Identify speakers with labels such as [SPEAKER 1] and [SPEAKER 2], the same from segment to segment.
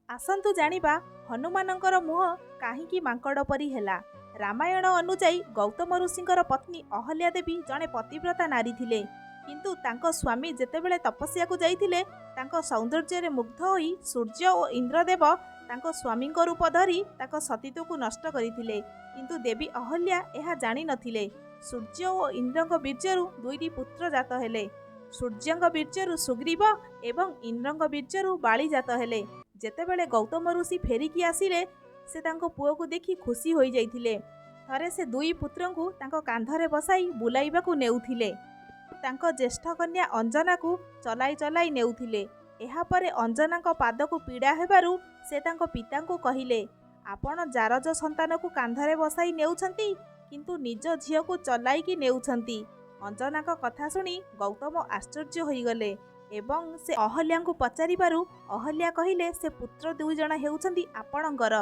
[SPEAKER 1] आसतु जानिबा हनुमानंकर मुह काहींकी मांकड़ परी हेला। रामायण अनुजाई गौतम ऋषिंकर पत्नी अहल्या देवी जड़े पतिव्रता नारी थिले, किंतु तांको स्वामी जेतेबेले तपस्या को जाइथिले तांको सौंदर्य रे मुग्ध होई सूर्य और इंद्रदेव तांको स्वामी रूप धरी तांको सतीत्व को नष्ट करथिले, किंतु देवी अहल्या एहा जानि नथिले। सूर्य और इंद्रंक बीर्जरु दुईटी पुत्र जात हेले। सूर्यंक बीर्जरु सुग्रीव एवं इंद्रंक बीर्जरु बाली जात हेले। जेतेबेले गौतम ऋषि फेरिकी आसिले से तांको पुओ को देखि खुशी होई जाइथिले। थरे से दुई पुत्रंकु तांको कांधरे बसाई बुलाइबाकु नेउथिले। तांको ज्येष्ठ कन्या अंजना को चलाई चलाई नेउथिले। एहा परे अंजना को पाद को पीड़ा हेबारु से तांको पिता को कहिले, आपण जारज संतान को कांधरे बसाई नेउछंती किंतु निज झियो को चलाई की नेउछंती। अंजना को कथा सुनी गौतम आश्चर्य होई गले एवं से अहल्या को पचारिबारु अहल्या कहिले से पुत्र दुई जण हेउछंती आपणकर।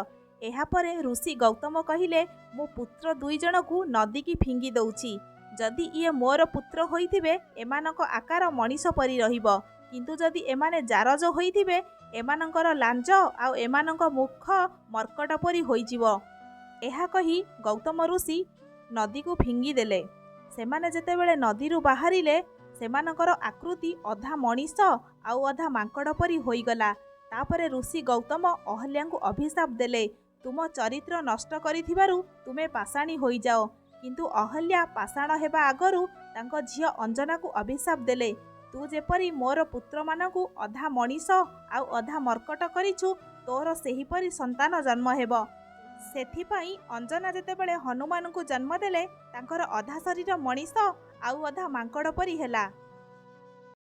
[SPEAKER 1] एहा परे ऋषि गौतम कहिले, मो पुत्र दुई जण को नदी की फिंगी दउछि। जदि ये मोर पुत्र होइथिबे एमानक आकार मनीष परी रहिबो, किंतु जदि एमाने जारज होइथिबे एमानकर लांज आ एमानक मुख मर्कट परी होइजिवो। एहा कही गौतम ऋषि नदी को फिंगी देले। सेमाने जेतेबेले नदी रु बाहरिले सेमानकर आकृति अधा मनीष आउ अधा मांकड़ परी होइगला। तापरे ऋषि गौतम अहल्या को अभिशाप देले, तुम चरित्र नष्ट करिथिबारु तुमे पाषाणी होई जाओ। किंतु अहल्या पाषाण हेबा आगरु तांको झियो अंजना को अभिशाप देले, तू जेपरी मोर पुत्र मानकु अधा मनीष आउ अधा मर्कट करिछु तोर सेहीपरी संतान जन्म हेबो। सेथिपाई अंजना जेतेबेले हनुमान को जन्म देले तांकर अधा शरीर मनीष आउ अधा मांकड़ परी हेला।